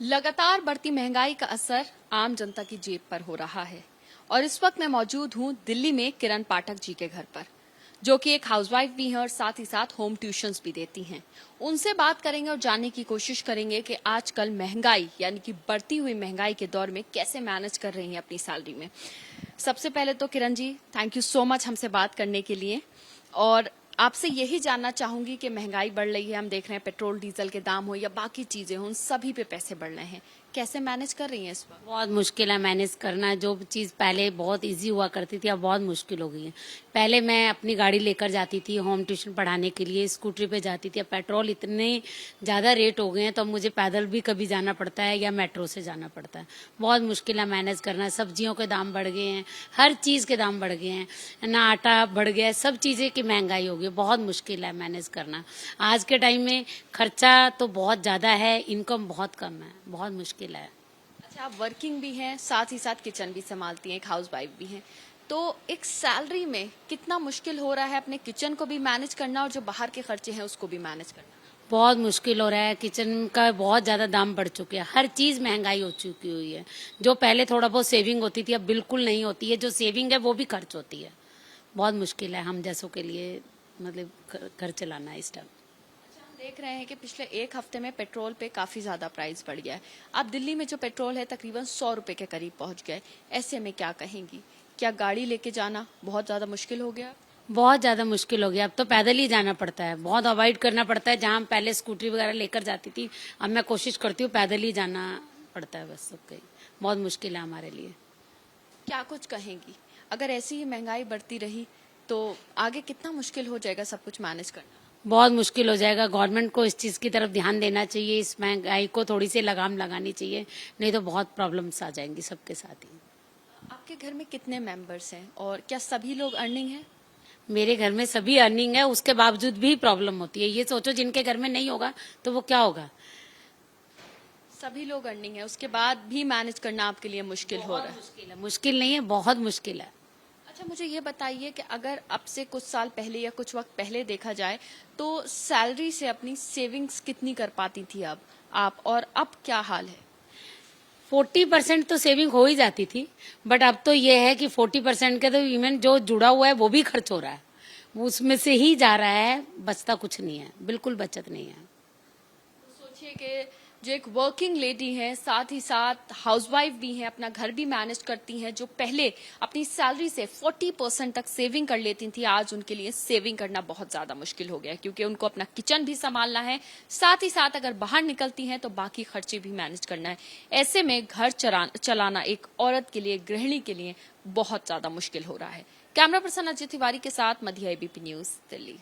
लगातार बढ़ती महंगाई का असर आम जनता की जेब पर हो रहा है और इस वक्त मैं मौजूद हूं दिल्ली में किरण पाठक जी के घर पर, जो कि एक हाउसवाइफ भी हैं और साथ ही साथ होम ट्यूशंस भी देती हैं। उनसे बात करेंगे और जानने की कोशिश करेंगे कि आजकल महंगाई यानी कि बढ़ती हुई महंगाई के दौर में कैसे मैनेज कर रही हैं अपनी सैलरी में। सबसे पहले तो Kiran ji, thank you so much हमसे बात करने के लिए। और आपसे यही जानना चाहूंगी कि महंगाई बढ़ रही है, हम देख रहे हैं पेट्रोल डीजल के दाम हो या बाकी चीजें हो, उन सभी पे पैसे बढ़ रहे हैं, कैसे मैनेज कर रही हैं इस वक्त? बहुत मुश्किल है मैनेज करना। जो चीज़ पहले बहुत इजी हुआ करती थी अब बहुत मुश्किल हो गई है। पहले मैं अपनी गाड़ी लेकर जाती थी होम ट्यूशन पढ़ाने के लिए, स्कूटरी पे जाती थी। अब पेट्रोल इतने ज़्यादा रेट हो गए हैं तो अब मुझे पैदल भी कभी जाना पड़ता है या मेट्रो से जाना पड़ता है। बहुत मुश्किल है मैनेज करना। सब्जियों के दाम बढ़ गए हैं, हर चीज़ के दाम बढ़ गए हैं ना, आटा बढ़ गया है, सब चीज़ें की महंगाई हो गई। बहुत मुश्किल है मैनेज करना। आज के टाइम में खर्चा तो बहुत ज़्यादा है, इनकम बहुत कम है, बहुत मुश्किल है। अच्छा, आप वर्किंग भी हैं, साथ ही साथ किचन भी संभालती हैं, एक हाउसवाइफ भी हैं, तो एक सैलरी में कितना मुश्किल हो रहा है अपने किचन को भी मैनेज करना और जो बाहर के खर्चे हैं उसको भी मैनेज करना? बहुत मुश्किल हो रहा है। किचन का बहुत ज़्यादा दाम बढ़ चुके हैं, हर चीज़ महंगाई हो चुकी हुई है। जो पहले थोड़ा बहुत सेविंग होती थी अब बिल्कुल नहीं होती है। जो सेविंग है वो भी खर्च होती है। बहुत मुश्किल है हम जैसों के लिए, मतलब घर चलाना इस टाइम। देख रहे हैं कि पिछले एक हफ्ते में पेट्रोल पे काफी ज्यादा प्राइस बढ़ गया है। अब दिल्ली में जो पेट्रोल है तकरीबन 100 रुपए के करीब पहुंच गया है। ऐसे में क्या कहेंगी, क्या गाड़ी लेके जाना बहुत ज्यादा मुश्किल हो गया? बहुत ज़्यादा मुश्किल हो गया। अब तो पैदल ही जाना पड़ता है, बहुत अवॉइड करना पड़ता है। जहाँ पहले स्कूटरी वगैरह लेकर जाती थी अब मैं कोशिश करती हूँ पैदल ही जाना पड़ता है बस। सब कहीं बहुत मुश्किल है हमारे लिए। क्या कुछ कहेंगी, अगर ऐसी ही महंगाई बढ़ती रही तो आगे कितना मुश्किल हो जाएगा सब कुछ मैनेज करना? बहुत मुश्किल हो जाएगा। गवर्नमेंट को इस चीज़ की तरफ ध्यान देना चाहिए, इस महंगाई को थोड़ी सी लगाम लगानी चाहिए, नहीं तो बहुत प्रॉब्लम्स आ जाएंगी सबके साथ ही। आपके घर में कितने मेंबर्स हैं और क्या सभी लोग अर्निंग हैं? मेरे घर में सभी अर्निंग है, उसके बावजूद भी प्रॉब्लम होती है। ये सोचो जिनके घर में नहीं होगा तो वो क्या होगा। सभी लोग अर्निंग है, उसके बाद भी मैनेज करना आपके लिए मुश्किल हो रहा है? मुश्किल है, मुश्किल नहीं है, बहुत मुश्किल है। अच्छा, मुझे ये बताइए कि अगर अब से कुछ साल पहले या कुछ वक्त पहले देखा जाए तो सैलरी से अपनी सेविंग्स कितनी कर पाती थी अब आप, और अब क्या हाल है? 40% तो सेविंग हो ही जाती थी, बट अब तो ये है कि 40% के तो इवन जो जुड़ा हुआ है वो भी खर्च हो रहा है, वो उसमें से ही जा रहा है, बचता कुछ नहीं है, बिल्कुल बचत नहीं है। सोचिए कि जो एक वर्किंग लेडी है, साथ ही साथ हाउसवाइफ भी हैं, अपना घर भी मैनेज करती हैं, जो पहले अपनी सैलरी से 40% तक सेविंग कर लेती थी, आज उनके लिए सेविंग करना बहुत ज्यादा मुश्किल हो गया है, क्योंकि उनको अपना किचन भी संभालना है, साथ ही साथ अगर बाहर निकलती हैं तो बाकी खर्चे भी मैनेज करना है। ऐसे में घर चलाना एक औरत के लिए, गृहिणी के लिए बहुत ज्यादा मुश्किल हो रहा है। कैमरा पर्सन अजय तिवारी के साथ मध्य एबीपी न्यूज, दिल्ली।